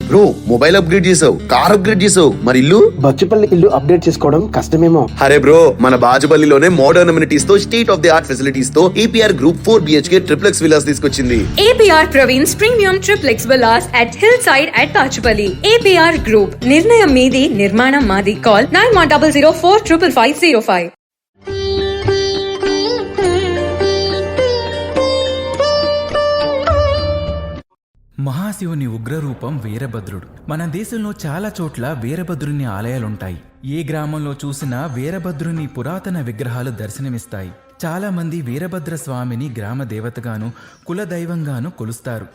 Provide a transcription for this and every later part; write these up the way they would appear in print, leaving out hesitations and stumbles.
Bro mobile upgrade చేసావు, car upgrade చేసావు, మరి ఇల్లు? బచ్చుపల్లి ఇల్లు అప్డేట్ చేసుకోవడం కష్టమేమో. అరే బ్రో, మన బాజుపల్లిలోనే మోడర్న్ అమ్యూనిటీస్ తో, state of the art facilities తో APR Group 4 BHK triplex villas తీసుకొచ్చింది. APR Praveen's Premium Triplex Villas at Hillside at Bachupalli. APR Group, నిర్ణయం మీది, నిర్మాణం మాది. Call 9100455505. మహాశివుని ఉగ్రరూపం వీరభద్రుడు. మన దేశంలో చాలా చోట్ల వీరభద్రుని ఆలయాలుంటాయి. ఏ గ్రామంలో చూసినా వీరభద్రుని పురాతన విగ్రహాలు దర్శనమిస్తాయి. చాలా మంది వీరభద్ర స్వామిని గ్రామ దేవతగాను, కులదైవంగాను కొలుస్తారు.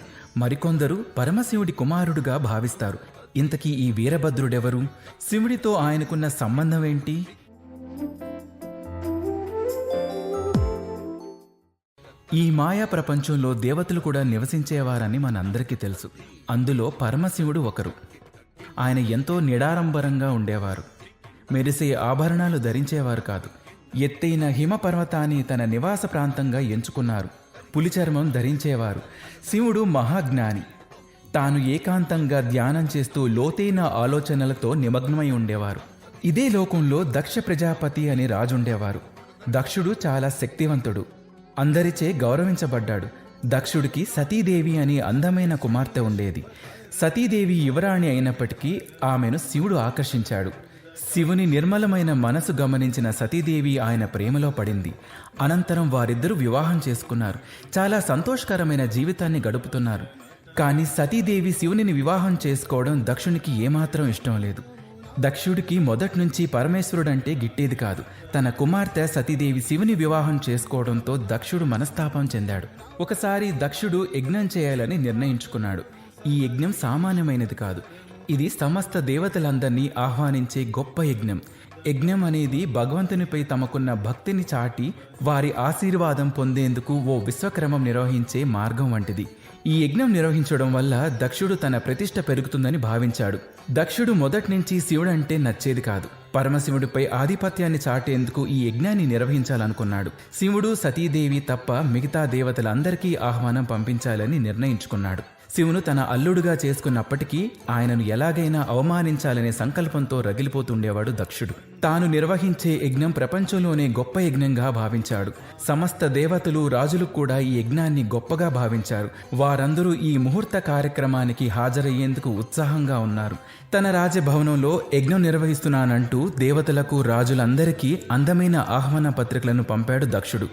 మరికొందరు పరమశివుడి కుమారుడుగా భావిస్తారు. ఇంతకీ ఈ వీరభద్రుడెవరు? శివుడితో ఆయనకున్న సంబంధం ఏంటి? ఈ మాయా ప్రపంచంలో దేవతలు కూడా నివసించేవారని మనందరికీ తెలుసు. అందులో పరమశివుడు ఒకరు. ఆయన ఎంతో నిడారంబరంగా ఉండేవారు. మెరిసే ఆభరణాలు ధరించేవారు కాదు. ఎత్తైన హిమ పర్వతాన్ని తన నివాస ప్రాంతంగా ఎంచుకున్నారు. పులి చర్మం ధరించేవారు. శివుడు మహాజ్ఞాని. తాను ఏకాంతంగా ధ్యానం చేస్తూ లోతైన ఆలోచనలతో నిమగ్నమై ఉండేవారు. ఇదే లోకంలో దక్ష ప్రజాపతి అని రాజుండేవారు. దక్షుడు చాలా శక్తివంతుడు. అందరిచే గౌరవించబడ్డాడు. దక్షుడికి సతీదేవి అని అందమైన కుమార్తె ఉండేది. సతీదేవి యువరాణి అయినప్పటికీ ఆమెను శివుడు ఆకర్షించాడు. శివుని నిర్మలమైన మనసు గమనించిన సతీదేవి ఆయన ప్రేమలో పడింది. అనంతరం వారిద్దరూ వివాహం చేసుకున్నారు. చాలా సంతోషకరమైన జీవితాన్ని గడుపుతున్నారు. కానీ సతీదేవి శివునిని వివాహం చేసుకోవడం దక్షునికి ఏమాత్రం ఇష్టం లేదు. దక్షుడికి మొదటి నుంచి పరమేశ్వరుడంటే గిట్టేది కాదు. తన కుమార్తె సతీదేవి శివుని వివాహం చేసుకోవడంతో దక్షుడు మనస్తాపం చెందాడు. ఒకసారి దక్షుడు యజ్ఞం చేయాలని నిర్ణయించుకున్నాడు. ఈ యజ్ఞం సామాన్యమైనది కాదు. ఇది సమస్త దేవతలందరినీ ఆహ్వానించే గొప్ప యజ్ఞం. యజ్ఞం అనేది భగవంతునిపై తమకున్న భక్తిని చాటి వారి ఆశీర్వాదం పొందేందుకు ఓ విశ్వక్రమం నిర్వహించే మార్గం వంటిది. ఈ యజ్ఞం నిర్వహించడం వల్ల దక్షుడు తన ప్రతిష్ట పెరుగుతుందని భావించాడు. దక్షుడు మొదటి నుంచి శివుడంటే నచ్చేది కాదు. పరమశివుడిపై ఆధిపత్యాన్ని చాటేందుకు ఈ యజ్ఞాన్ని నిర్వహించాలనుకున్నాడు. శివుడు, సతీదేవి తప్ప మిగతా దేవతలందరికీ ఆహ్వానం పంపించాలని నిర్ణయించుకున్నాడు. శివును తన అల్లుడుగా చేసుకున్నప్పటికీ ఆయనను ఎలాగైనా అవమానించాలనే సంకల్పంతో రగిలిపోతుండేవాడు దక్షుడు. తాను నిర్వహించే యజ్ఞం ప్రపంచంలోనే గొప్ప యజ్ఞంగా భావించాడు. సమస్త దేవతలు, రాజులు కూడా ఈ యజ్ఞాన్ని గొప్పగా భావించారు. వారందరూ ఈ ముహూర్త కార్యక్రమానికి హాజరయ్యేందుకు ఉత్సాహంగా ఉన్నారు. తన రాజభవనంలో యజ్ఞం నిర్వహిస్తున్నానంటూ దేవతలకు, రాజులందరికీ అందమైన ఆహ్వాన పత్రికలను పంపాడు దక్షుడు.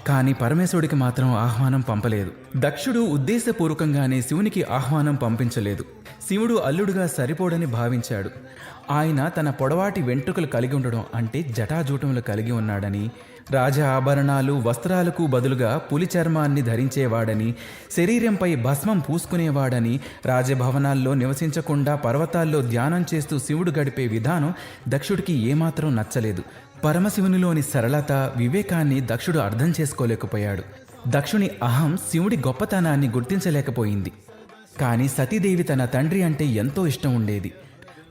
కానీ పరమేశ్వరుడికి మాత్రం ఆహ్వానం పంపలేదు. దక్షుడు ఉద్దేశపూర్వకంగానే శివునికి ఆహ్వానం పంపించలేదు. శివుడు అల్లుడుగా సరిపోడని భావించాడు. ఆయన తన పొడవాటి వెంట్రుకలు కలిగి ఉండడం అంటే జటాజూటములు కలిగి ఉన్నాడని, రాజ ఆభరణాలు, వస్త్రాలకు బదులుగా పులి చర్మాన్ని ధరించేవాడని, శరీరంపై భస్మం పూసుకునేవాడని, రాజభవనాల్లో నివసించకుండా పర్వతాల్లో ధ్యానం చేస్తూ శివుడు గడిపే విధానం దక్షుడికి ఏమాత్రం నచ్చలేదు. పరమశివునిలోని సరళత, వివేకాన్ని దక్షుడు అర్థం చేసుకోలేకపోయాడు. దక్షుని అహం శివుడి గొప్పతనాన్ని గుర్తించలేకపోయింది. కానీ సతీదేవి తన తండ్రి అంటే ఎంతో ఇష్టం ఉండేది.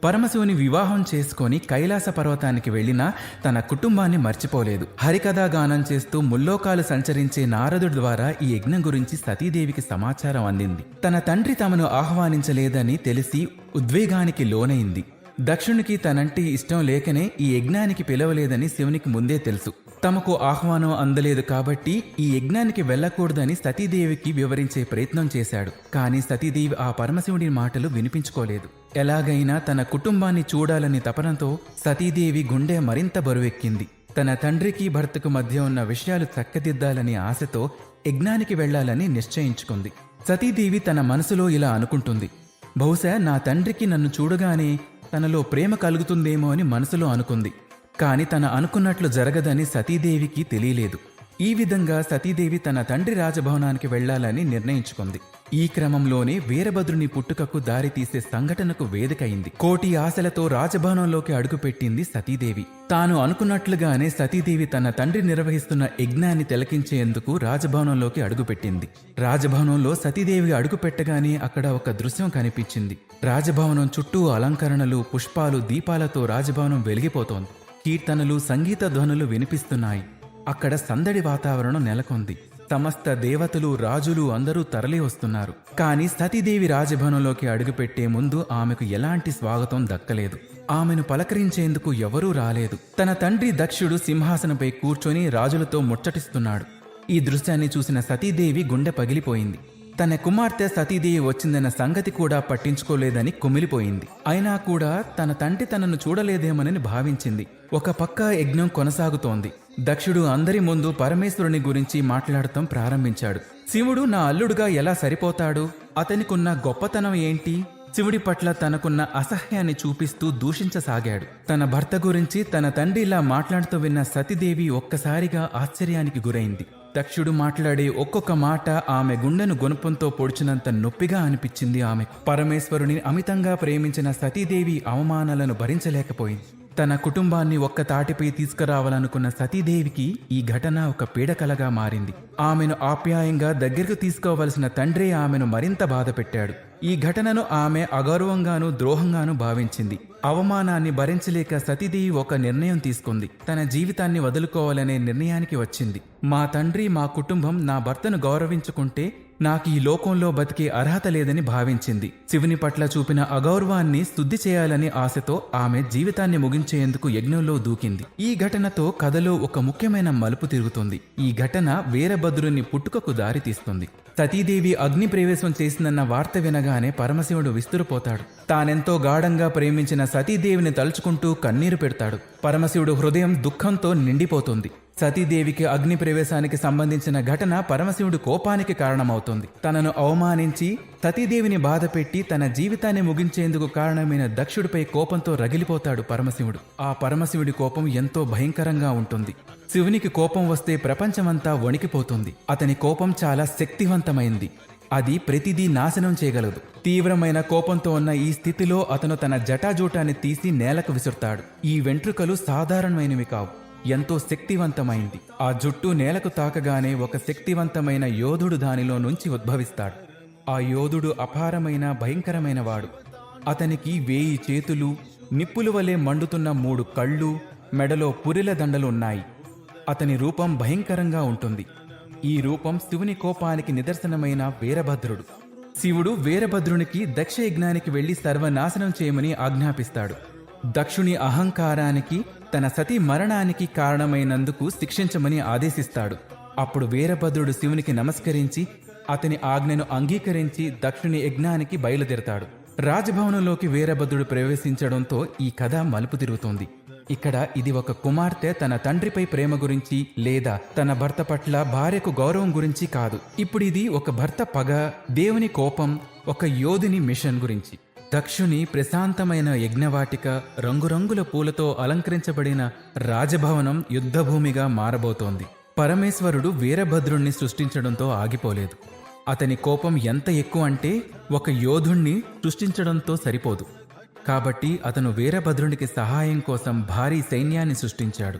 పరమశివుని వివాహం చేసుకొని కైలాస పర్వతానికి వెళ్ళినా తన కుటుంబాన్ని మర్చిపోలేదు. హరికథా గానం చేస్తూ ముల్లోకాలు సంచరించే నారదుడి ద్వారా ఈ యజ్ఞం గురించి సతీదేవికి సమాచారం అందింది. తన తండ్రి తమను ఆహ్వానించలేదని తెలిసి ఉద్వేగానికి లోనైంది. దక్షునికి తనంటే ఇష్టం లేకనే ఈ యజ్ఞానికి పిలవలేదని శివునికి ముందే తెలుసు. తమకు ఆహ్వానం అందలేదు కాబట్టి ఈ యజ్ఞానికి వెళ్ళకూడదని సతీదేవికి వివరించే ప్రయత్నం చేశాడు. కానీ సతీదేవి ఆ పరమశివుడి మాటలు వినిపించుకోలేదు. ఎలాగైనా తన కుటుంబాన్ని చూడాలని తపనతో సతీదేవి గుండె మరింత బరువెక్కింది. తన తండ్రికి, భర్తకు మధ్య ఉన్న విషయాలు చక్కదిద్దాలని ఆశతో యజ్ఞానికి వెళ్లాలని నిశ్చయించుకుంది. సతీదేవి తన మనసులో ఇలా అనుకుంటుంది: బహుశా నా తండ్రికి నన్ను చూడగానే తనలో ప్రేమ కలుగుతుందేమో అని మనసులో అనుకుంది. కాని తన అనుకున్నట్లు జరగదని సతీదేవికి తెలియలేదు. ఈ విధంగా సతీదేవి తన తండ్రి రాజభవనానికి వెళ్లాలని నిర్ణయించుకుంది. ఈ క్రమంలోనే వీరభద్రుని పుట్టుకకు దారితీసే సంఘటనకు వేదికైంది. కోటి ఆశలతో రాజభవనంలోకి అడుగుపెట్టింది సతీదేవి. తాను అనుకున్నట్లుగానే సతీదేవి తన తండ్రి నిర్వహిస్తున్న యజ్ఞాన్ని తిలకించేందుకు రాజభవనంలోకి అడుగుపెట్టింది. రాజభవనంలో సతీదేవి అడుగుపెట్టగానే అక్కడ ఒక దృశ్యం కనిపించింది. రాజభవనం చుట్టూ అలంకరణలు, పుష్పాలు, దీపాలతో రాజభవనం వెలిగిపోతోంది. కీర్తనలు, సంగీత ధ్వనులు వినిపిస్తున్నాయి. అక్కడ సందడి వాతావరణం నెలకొంది. సమస్త దేవతలు రాజులు అందరూ తరలి వస్తున్నారు. కాని సతీదేవి రాజభవనంలోకి అడుగుపెట్టే ముందు ఆమెకు ఎలాంటి స్వాగతం దక్కలేదు. ఆమెను పలకరించేందుకు ఎవరూ రాలేదు. తన తండ్రి దక్షుడు సింహాసనంపై కూర్చొని రాజులతో ముచ్చటిస్తున్నాడు. ఈ దృశ్యాన్ని చూసిన సతీదేవి గుండె పగిలిపోయింది. తన కుమార్తె సతీదేవి వచ్చిందన్న సంగతి కూడా పట్టించుకోలేదని కుమిలిపోయింది. అయినా కూడా తన తండ్రి తనను చూడలేదేమోనని భావించింది. ఒక పక్క యజ్ఞం కొనసాగుతోంది. దక్షుడు అందరి ముందు పరమేశ్వరుని గురించి మాట్లాడటం ప్రారంభించాడు. శివుడు నా అల్లుడుగా ఎలా సరిపోతాడు? అతనికున్న గొప్పతనం ఏంటి? శివుడి పట్ల తనకున్న అసహ్యాన్ని చూపిస్తూ దూషించసాగాడు. తన భర్త గురించి తన తండ్రి ఇలా మాట్లాడుతూ విన్న సతీదేవి ఒక్కసారిగా ఆశ్చర్యానికి గురైంది. దక్షుడు మాట్లాడే ఒక్కొక్క మాట ఆమె గుండెను గుణపంతో పొడిచినంత నొప్పిగా అనిపించింది. ఆమె పరమేశ్వరుని అమితంగా ప్రేమించిన సతీదేవి అవమానాలను భరించలేకపోయింది. తన కుటుంబాన్ని ఒక్క తాటిపై తీసుకురావాలనుకున్న సతీదేవికి ఈ ఘటన ఒక పీడకలగా మారింది. ఆమెను ఆప్యాయంగా దగ్గరకు తీసుకోవలసిన తండ్రే ఆమెను మరింత బాధ పెట్టాడు. ఈ ఘటనను ఆమె అగౌరవంగానూ ద్రోహంగానూ భావించింది. అవమానాన్ని భరించలేక సతీదేవి ఒక నిర్ణయం తీసుకుంది. తన జీవితాన్ని వదులుకోవాలనే నిర్ణయానికి వచ్చింది. మా తండ్రి, మా కుటుంబం నా భర్తను గౌరవించుకుంటే నాకు ఈ లోకంలో బతికే అర్హత లేదని భావించింది. శివుని పట్ల చూపిన అగౌరవాన్ని శుద్ధి చేయాలని ఆశతో ఆమె జీవితాన్ని ముగించేందుకు యజ్ఞంలో దూకింది. ఈ ఘటనతో కథలో ఒక ముఖ్యమైన మలుపు తిరుగుతుంది. ఈ ఘటన వీరభద్రుని పుట్టుకకు దారితీస్తుంది. సతీదేవి అగ్ని ప్రవేశం చేసిందన్న వార్త వినగానే పరమశివుడు విస్తురుపోతాడు. తానెంతో గాఢంగా ప్రేమించిన సతీదేవిని తలుచుకుంటూ కన్నీరు పెడతాడు. పరమశివుడు హృదయం దుఃఖంతో నిండిపోతుంది. సతీదేవికి అగ్ని ప్రవేశానికి సంబంధించిన ఘటన పరమశివుడి కోపానికి కారణమవుతుంది. తనను అవమానించి సతీదేవిని బాధపెట్టి తన జీవితాన్ని ముగించేందుకు కారణమైన దక్షుడిపై కోపంతో రగిలిపోతాడు పరమశివుడు. ఆ పరమశివుడి కోపం ఎంతో భయంకరంగా ఉంటుంది. శివునికి కోపం వస్తే ప్రపంచమంతా వణికిపోతుంది. అతని కోపం చాలా శక్తివంతమైంది. అది ప్రతిదీ నాశనం చేయగలదు. తీవ్రమైన కోపంతో ఉన్న ఈ స్థితిలో అతను తన జటాజూటాన్ని తీసి నేలకు విసురుతాడు. ఈ వెంట్రుకలు సాధారణమైనవి కావు, ఎంతో శక్తివంతమైంది. ఆ జుట్టు నేలకు తాకగానే ఒక శక్తివంతమైన యోధుడు దానిలో నుంచి ఉద్భవిస్తాడు. ఆ యోధుడు అపారమైన భయంకరమైన వాడు. అతనికి 1000 చేతులు, నిప్పుల వలె మండుతున్న 3 కళ్ళు, మెడలో పురిల దండలు ఉన్నాయి. అతని రూపం భయంకరంగా ఉంటుంది. ఈ రూపం శివుని కోపానికి నిదర్శనమైన వీరభద్రుడు. శివుడు వీరభద్రునికి దక్ష యజ్ఞానికి వెళ్లి సర్వనాశనం చేయమని ఆజ్ఞాపిస్తాడు. దక్షుని అహంకారానికి, తన సతీ మరణానికి కారణమైనందుకు శిక్షించమని ఆదేశిస్తాడు. అప్పుడు వీరభద్రుడు శివునికి నమస్కరించి అతని ఆజ్ఞను అంగీకరించి దక్షుని యజ్ఞానికి బయలుదేరతాడు. రాజభవనంలోకి వీరభద్రుడు ప్రవేశించడంతో ఈ కథ మలుపు తిరుగుతుంది. ఇక్కడ ఇది ఒక కుమార్తె తన తండ్రిపై ప్రేమ గురించి లేదా తన భర్త పట్ల భార్యకు గౌరవం గురించి కాదు. ఇప్పుడు ఇది ఒక భర్త పగ, దేవుని కోపం, ఒక యోధుని మిషన్ గురించి. దక్షుని ప్రశాంతమైన యజ్ఞవాటిక, రంగురంగుల పూలతో అలంకరించబడిన రాజభవనం యుద్ధభూమిగా మారబోతోంది. పరమేశ్వరుడు వీరభద్రుణ్ణి సృష్టించడంతో ఆగిపోలేదు. అతని కోపం ఎంత ఎక్కువ అంటే ఒక యోధుణ్ణి సృష్టించడంతో సరిపోదు. కాబట్టి అతను వీరభద్రునికి సహాయం కోసం భారీ సైన్యాన్ని సృష్టించాడు.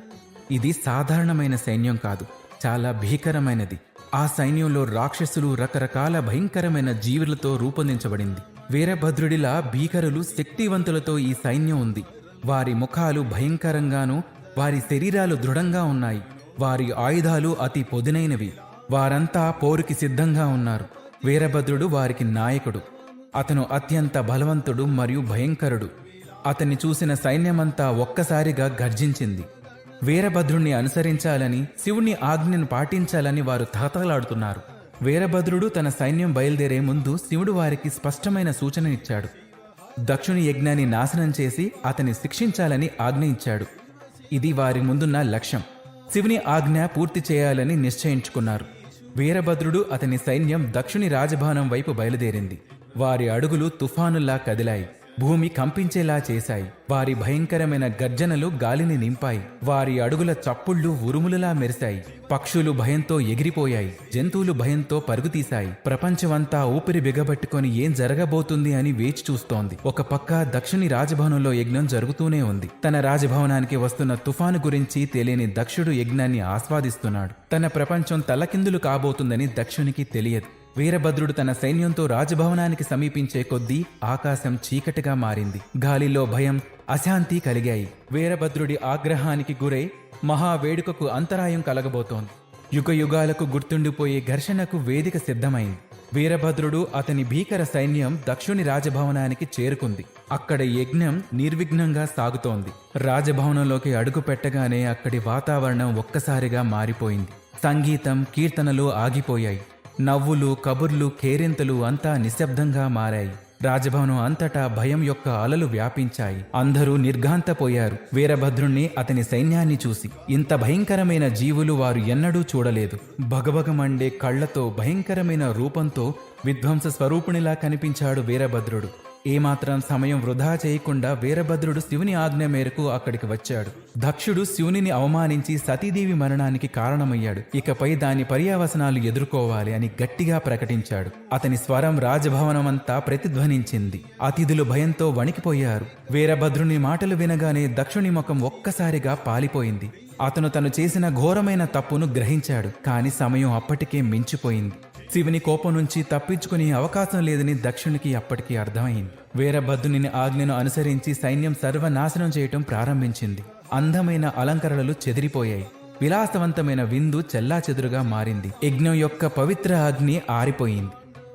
ఇది సాధారణమైన సైన్యం కాదు, చాలా భీకరమైనది. ఆ సైన్యంలో రాక్షసులు, రకరకాల భయంకరమైన జీవులతో రూపొందించబడింది. వీరభద్రుడిలా భీకరులు, శక్తివంతులతో ఈ సైన్యం ఉంది. వారి ముఖాలు భయంకరంగానూ, వారి శరీరాలు దృఢంగా ఉన్నాయి. వారి ఆయుధాలు అతి పొదునైనవి. వారంతా పోరుకి సిద్ధంగా ఉన్నారు. వీరభద్రుడు వారికి నాయకుడు. అతను అత్యంత బలవంతుడు మరియు భయంకరుడు. అతన్ని చూసిన సైన్యమంతా ఒక్కసారిగా గర్జించింది. వీరభద్రుణ్ణి అనుసరించాలని, శివుని ఆజ్ఞను పాటించాలని వారు తహతలాడుతున్నారు. వీరభద్రుడు తన సైన్యం బయలుదేరే ముందు శివుడు వారికి స్పష్టమైన సూచన ఇచ్చాడు. దక్షుని యజ్ఞాన్ని నాశనం చేసి అతన్ని శిక్షించాలని ఆజ్ఞ ఇచ్చాడు. ఇది వారి ముందున్న లక్ష్యం. శివుని ఆజ్ఞ పూర్తి చేయాలని నిశ్చయించుకున్నారు. వీరభద్రుడు, అతని సైన్యం దక్షుని రాజభవనం వైపు బయలుదేరింది. వారి అడుగులు తుఫానుల్లా కదిలాయి, భూమి కంపించేలా చేశాయి. వారి భయంకరమైన గర్జనలు గాలిని నింపాయి. వారి అడుగుల చప్పుళ్లు ఉరుములలా మెరిశాయి. పక్షులు భయంతో ఎగిరిపోయాయి. జంతువులు భయంతో పరుగుతీశాయి. ప్రపంచమంతా ఊపిరి బిగబట్టుకొని ఏం జరగబోతుంది అని వేచి చూస్తోంది. ఒక పక్క దక్షుని రాజభవనంలో యజ్ఞం జరుగుతూనే ఉంది. తన రాజభవనానికి వస్తున్న తుఫాను గురించి తెలియని దక్షుడు యజ్ఞాన్ని ఆస్వాదిస్తున్నాడు. తన ప్రపంచం తలకిందులు కాబోతుందని దక్షునికి తెలియదు. వీరభద్రుడు తన సైన్యంతో రాజభవనానికి సమీపించే కొద్దీ ఆకాశం చీకటిగా మారింది. గాలిలో భయం, అశాంతి కలిగాయి. వీరభద్రుడి ఆగ్రహానికి గురై మహావేడుకకు అంతరాయం కలగబోతోంది. యుగయుగాలకు గుర్తుండిపోయే ఘర్షణకు వేదిక సిద్ధమైంది. వీరభద్రుడు అతని భీకర సైన్యం దక్షుని రాజభవనానికి చేరుకుంది. అక్కడ యజ్ఞం నిర్విఘ్నంగా సాగుతోంది. రాజభవనంలోకి అడుగు పెట్టగానే అక్కడి వాతావరణం ఒక్కసారిగా మారిపోయింది. సంగీతం, కీర్తనలు ఆగిపోయాయి. నవ్వులు, కబుర్లు, కేరింతలు అంతా నిశ్శబ్దంగా మారాయి. రాజభవనం అంతటా భయం యొక్క అలలు వ్యాపించాయి. అందరూ నిర్ఘాంతపోయారు. వీరభద్రుణ్ణి, అతని సైన్యాన్ని చూసి. ఇంత భయంకరమైన జీవులు వారు ఎన్నడూ చూడలేదు. భగభగమండే కళ్లతో, భయంకరమైన రూపంతో విధ్వంస స్వరూపునిలా కనిపించాడు వీరభద్రుడు. ఏమాత్రం సమయం వృధా చేయకుండా వీరభద్రుడు శివుని ఆజ్ఞ మేరకు అక్కడికి వచ్చాడు. దక్షుడు శివునిని అవమానించి సతీదేవి మరణానికి కారణమయ్యాడు. ఇకపై దాని పర్యావసనాలు ఎదుర్కోవాలి అని గట్టిగా ప్రకటించాడు. అతని స్వరం రాజభవనమంతా ప్రతిధ్వనించింది. అతిథులు భయంతో వణికిపోయారు. వీరభద్రుని మాటలు వినగానే దక్షుని ముఖం ఒక్కసారిగా పాలిపోయింది. అతను చేసిన ఘోరమైన తప్పును గ్రహించాడు. కాని సమయం అప్పటికే మించిపోయింది. శివుని కోపం నుంచి తప్పించుకునే అవకాశం లేదని దక్షునికి అప్పటికి అర్థమైంది. వీరభద్రుని ఆజ్ఞను అనుసరించి సైన్యం సర్వనాశనం చేయటం ప్రారంభించింది. అందమైన అలంకరణలు చెదిరిపోయాయి. విలాసవంతమైన విందు చెల్లాచెదురుగా మారింది. యజ్ఞం యొక్క పవిత్ర అగ్ని ఆరిపోయింది.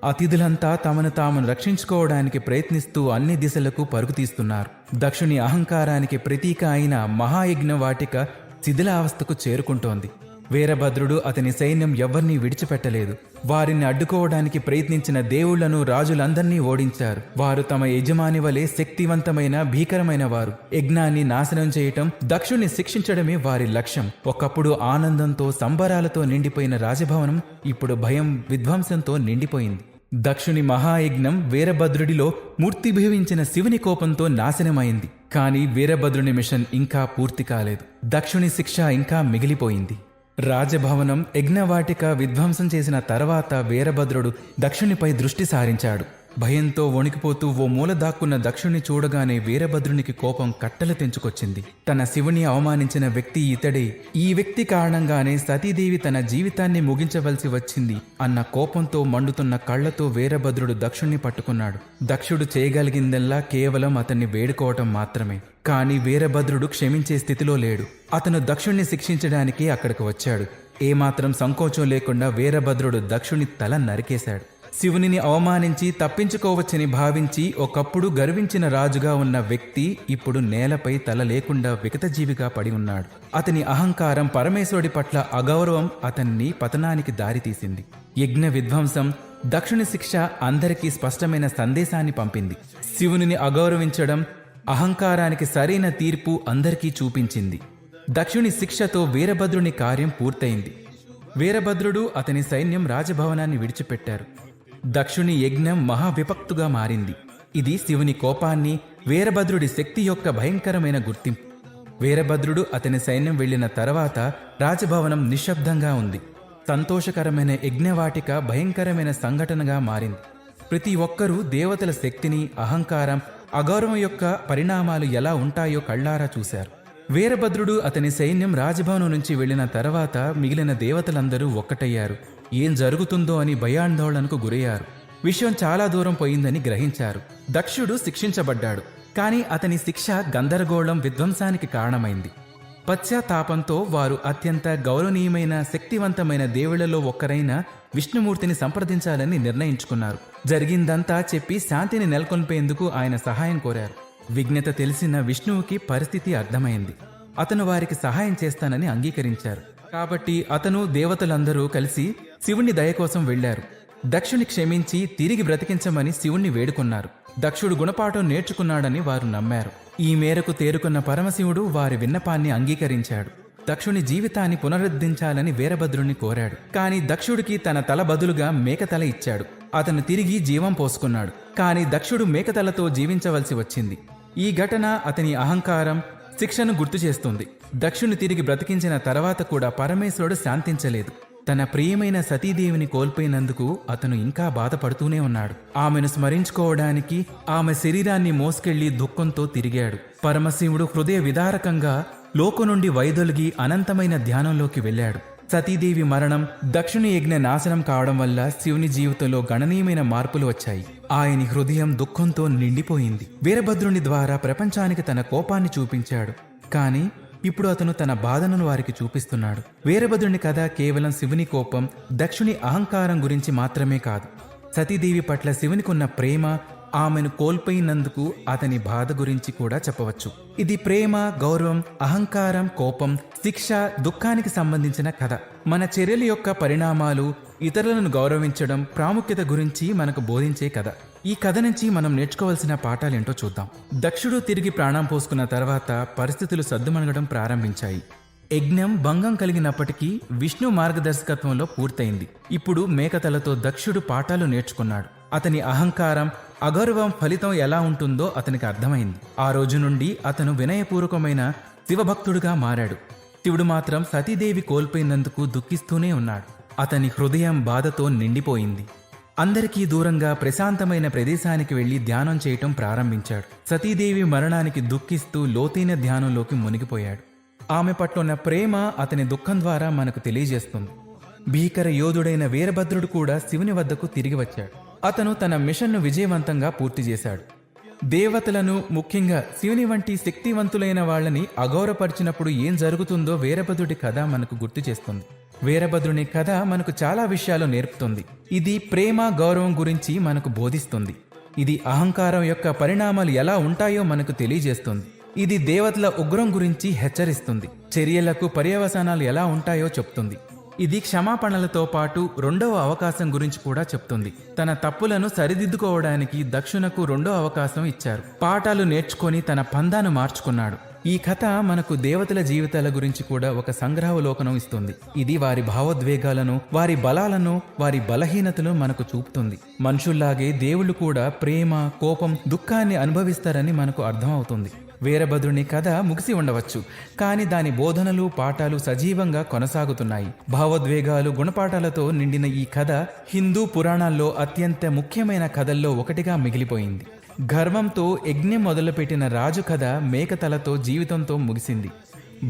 అతిథులంతా తమను తాము రక్షించుకోవడానికి ప్రయత్నిస్తూ అన్ని దిశలకు పరుగుతీస్తున్నారు. దక్షుని అహంకారానికి ప్రతీక అయిన మహాయజ్ఞ వాటిక శిథిలావస్థకు చేరుకుంటోంది. వీరభద్రుడు, అతని సైన్యం ఎవ్వర్నీ విడిచిపెట్టలేదు. వారిని అడ్డుకోవడానికి ప్రయత్నించిన దేవుళ్లను, రాజులందర్నీ ఓడించారు. వారు తమ యజమాని వలె శక్తివంతమైన, భీకరమైన వారు. యజ్ఞాన్ని నాశనం చేయటం, దక్షుణ్ణి శిక్షించడమే వారి లక్ష్యం. ఒకప్పుడు ఆనందంతో, సంబరాలతో నిండిపోయిన రాజభవనం ఇప్పుడు భయం, విధ్వంసంతో నిండిపోయింది. దక్షుని మహాయజ్ఞం వీరభద్రుడిలో మూర్తిభవించిన శివుని కోపంతో నాశనమైంది. కానీ వీరభద్రుని మిషన్ ఇంకా పూర్తి కాలేదు. దక్షుని శిక్ష ఇంకా మిగిలిపోయింది. రాజభవనం, యజ్ఞవాటిక విధ్వంసం చేసిన తర్వాత వీరభద్రుడు దక్షునిపై దృష్టి సారించాడు. భయంతో వణికిపోతూ ఓ మూల దాక్కున్న దక్షుణ్ణి చూడగానే వీరభద్రునికి కోపం కట్టలు తెంచుకొచ్చింది. తన శివుని అవమానించిన వ్యక్తి ఇతడే. ఈ వ్యక్తి కారణంగానే సతీదేవి తన జీవితాన్ని ముగించవలసి వచ్చింది అన్న కోపంతో మండుతున్న కళ్లతో వీరభద్రుడు దక్షుణ్ణి పట్టుకున్నాడు. దక్షుడు చేయగలిగిందల్లా కేవలం అతన్ని వేడుకోవటం మాత్రమే. కానీ వీరభద్రుడు క్షమించే స్థితిలో లేడు. అతను దక్షుణ్ణి శిక్షించడానికి అక్కడికి వచ్చాడు. ఏమాత్రం సంకోచం లేకుండా వీరభద్రుడు దక్షుని తల నరికేశాడు. శివునిని అవమానించి తప్పించుకోవచ్చని భావించి ఒకప్పుడు గర్వించిన రాజుగా ఉన్న వ్యక్తి ఇప్పుడు నేలపై తల లేకుండా వికతజీవిగా పడి ఉన్నాడు. అతని అహంకారం, పరమేశ్వరుడి పట్ల అగౌరవం అతన్ని పతనానికి దారితీసింది. యజ్ఞ విధ్వంసం, దక్షుని శిక్ష అందరికీ స్పష్టమైన సందేశాన్ని పంపింది. శివునిని అగౌరవించడం, అహంకారానికి సరైన తీర్పు అందరికీ చూపించింది. దక్షుని శిక్షతో వీరభద్రుని కార్యం పూర్తయింది. వీరభద్రుడు, అతని సైన్యం రాజభవనాన్ని విడిచిపెట్టారు. దక్షుని యజ్ఞం మహావిపక్తుగా మారింది. ఇది శివుని కోపాన్ని, వీరభద్రుడి శక్తి యొక్క భయంకరమైన గుర్తింపు. వీరభద్రుడు, అతని సైన్యం వెళ్లిన తర్వాత రాజభవనం నిశ్శబ్దంగా ఉంది. సంతోషకరమైన యజ్ఞవాటిక భయంకరమైన సంఘటనగా మారింది. ప్రతి ఒక్కరూ దేవతల శక్తిని, అహంకారం, అగౌరవం యొక్క పరిణామాలు ఎలా ఉంటాయో కళ్లారా చూశారు. వీరభద్రుడు, అతని సైన్యం రాజభవనం నుంచి వెళ్లిన తర్వాత మిగిలిన దేవతలందరూ ఒక్కటయ్యారు. ఏం జరుగుతుందో అని భయాందోళనకు గురయ్యారు. విషయం చాలా దూరం పోయిందని గ్రహించారు. దక్షుడు శిక్షించబడ్డాడు. కానీ అతని శిక్ష గందరగోళం, విధ్వంసానికి కారణమైంది. పశ్చాత్తాపంతో వారు అత్యంత గౌరవనీయమైన, శక్తివంతమైన దేవుళ్లలో ఒక్కరైన విష్ణుమూర్తిని సంప్రదించాలని నిర్ణయించుకున్నారు. జరిగిందంతా చెప్పి శాంతిని నెలకొల్పేందుకు ఆయన సహాయం కోరారు. విఘ్నత తెలిసిన విష్ణువుకి పరిస్థితి అర్థమైంది. అతను వారికి సహాయం చేస్తానని అంగీకరించారు. కాబట్టి అతను, దేవతలందరూ కలిసి శివుణ్ణి దయ కోసం వెళ్లారు. దక్షుని క్షమించి తిరిగి బ్రతికించమని శివుణ్ణి వేడుకున్నారు. దక్షుడు గుణపాఠం నేర్చుకున్నాడని వారు నమ్మారు. ఈ మేరకు తేరుకున్న పరమశివుడు వారి విన్నపాన్ని అంగీకరించాడు. దక్షుని జీవితాన్ని పునరుద్ధరించాలని వీరభద్రుణ్ణి కోరాడు. కానీ దక్షుడికి తన తల బదులుగా మేకతల ఇచ్చాడు. అతను తిరిగి జీవం పోసుకున్నాడు. కానీ దక్షుడు మేకతలతో జీవించవలసి వచ్చింది. ఈ ఘటన అతని అహంకారం, శిక్షను గుర్తు చేస్తుంది. దక్షుని తిరిగి బ్రతికించిన తర్వాత కూడా పరమేశ్వరుడు శాంతించలేదు. తన ప్రియమైన సతీదేవిని కోల్పోయినందుకు అతను ఇంకా బాధపడుతూనే ఉన్నాడు. ఆమెను స్మరించుకోవడానికి ఆమె శరీరాన్ని మోసుకెళ్లి దుఃఖంతో తిరిగాడు. పరమశివుడు హృదయ విదారకంగా లోకం నుండి వైదొలిగి అనంతమైన ధ్యానంలోకి వెళ్ళాడు. సతీదేవి మరణం, దక్షుని యజ్ఞ నాశనం కావడం వల్ల శివుని జీవితంలో గణనీయమైన మార్పులు వచ్చాయి. ఆయన హృదయం దుఃఖంతో నిండిపోయింది. వీరభద్రుని ద్వారా ప్రపంచానికి తన కోపాన్ని చూపించాడు. కాని ఇప్పుడు అతను తన బాధను వారికి చూపిస్తున్నాడు. వీరభద్రుని కథ కేవలం శివుని కోపం, దక్షుని అహంకారం గురించి మాత్రమే కాదు. సతీదేవి పట్ల శివునికున్న ప్రేమ, ఆమెను కోల్పోయినందుకు అతని బాధ గురించి కూడా చెప్పవచ్చు. ఇది ప్రేమ, గౌరవం, అహంకారం, కోపం, శిక్ష, దుఃఖానికి సంబంధించిన కథ. మన చర్యల యొక్క పరిణామాలు, ఇతరులను గౌరవించడం ప్రాముఖ్యత గురించి మనకు బోధించే కథ. ఈ కథ నుంచి మనం నేర్చుకోవాల్సిన పాఠాలేంటో చూద్దాం. దక్షుడు తిరిగి ప్రాణం పోసుకున్న తర్వాత పరిస్థితులు సద్దుమణగడం ప్రారంభించాయి. యజ్ఞం భంగం కలిగినప్పటికీ విష్ణు మార్గదర్శకత్వంలో పూర్తయింది. ఇప్పుడు మేకతలతో దక్షుడు పాఠాలు నేర్చుకున్నాడు. అతని అహంకారం, అగౌరవం ఫలితం ఎలా ఉంటుందో అతనికి అర్థమైంది. ఆ రోజు నుండి అతను వినయపూర్వకమైన శివభక్తుడుగా మారాడు. శివుడు మాత్రం సతీదేవి కోల్పోయినందుకు దుఃఖిస్తూనే ఉన్నాడు. అతని హృదయం బాధతో నిండిపోయింది. అందరికీ దూరంగా ప్రశాంతమైన ప్రదేశానికి వెళ్లి ధ్యానం చేయటం ప్రారంభించాడు. సతీదేవి మరణానికి దుఃఖిస్తూ లోతైన ధ్యానంలోకి మునిగిపోయాడు. ఆమె పట్ల ఉన్న ప్రేమ అతని దుఃఖం ద్వారా మనకు తెలియజేస్తుంది. భీకర యోధుడైన వీరభద్రుడు కూడా శివుని వద్దకు తిరిగి వచ్చాడు. అతను తన మిషన్ను విజయవంతంగా పూర్తి చేశాడు. దేవతలను, ముఖ్యంగా శివుని వంటి శక్తివంతులైన వాళ్ళని అగౌరవపరిచినప్పుడు ఏం జరుగుతుందో వీరభద్రుడి కథ మనకు గుర్తు చేస్తుంది. వీరభద్రుని కథ మనకు చాలా విషయాలు నేర్పుతుంది. ఇది ప్రేమ, గౌరవం గురించి మనకు బోధిస్తుంది. ఇది అహంకారం యొక్క పరిణామాలు ఎలా ఉంటాయో మనకు తెలియజేస్తుంది. ఇది దేవతల ఉగ్రం గురించి హెచ్చరిస్తుంది. చర్యలకు పర్యవసానాలు ఎలా ఉంటాయో చెప్తుంది. ఇది క్షమాపణలతో పాటు రెండవ అవకాశం గురించి కూడా చెప్తుంది. తన తప్పులను సరిదిద్దుకోవడానికి దక్షునకు రెండో అవకాశం ఇచ్చారు. పాఠాలు నేర్చుకొని తన పందాను మార్చుకున్నాడు. ఈ కథ మనకు దేవతల జీవితాల గురించి కూడా ఒక సంగ్రహావలోకనం ఇస్తుంది. ఇది వారి భావోద్వేగాలను, వారి బలాలను, వారి బలహీనతలను మనకు చూపుతుంది. మనుషుల్లాగే దేవుళ్ళు కూడా ప్రేమ, కోపం, దుఃఖాన్ని అనుభవిస్తారని మనకు అర్థమవుతుంది. వీరభద్రుని కథ ముగిసి ఉండవచ్చు, కానీ దాని బోధనలు, పాఠాలు సజీవంగా కొనసాగుతున్నాయి. భావోద్వేగాలు, గుణపాఠాలతో నిండిన ఈ కథ హిందూ పురాణాల్లో అత్యంత ముఖ్యమైన కథల్లో ఒకటిగా మిగిలిపోయింది. గర్వంతో యజ్ఞం మొదలుపెట్టిన రాజు కథ మేకతలతో జీవితంతో ముగిసింది.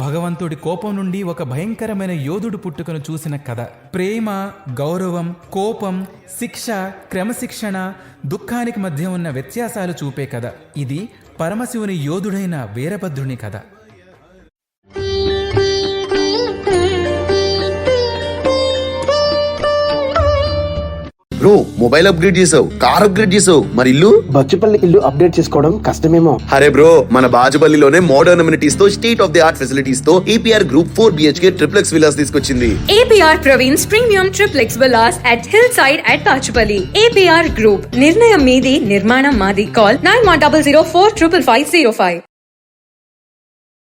భగవంతుడి కోపం నుండి ఒక భయంకరమైన యోధుడు పుట్టుకను చూసిన కథ. ప్రేమ, గౌరవం, కోపం, శిక్ష, క్రమశిక్షణ, దుఃఖానికి మధ్య ఉన్న వ్యత్యాసాలు చూపే కథ. ఇది పరమశివుని యోధుడైన వీరభద్రుని కథ. బ్రో, మొబైల్ అప్గ్రేడ్ చేసావు, కార్ అప్గ్రేడ్ చేసావు, మరి ఇల్లు? బచ్చుపల్లి ఇల్లు అప్డేట్ చేసుకోవడం కష్టమేమో. అరే బ్రో, మన బాచుపల్లిలోనే మోడర్న్ అమ్యూనిటీస్ తో, state of the art facilities తో APR group 4 BHK triplex villas తీసుకొచ్చింది. APR Praveen's Premium Triplex Villas at Hillside at Pachupalli. APR Group. నిర్ణయం మీది, నిర్మాణం మాది. Call 9100455505.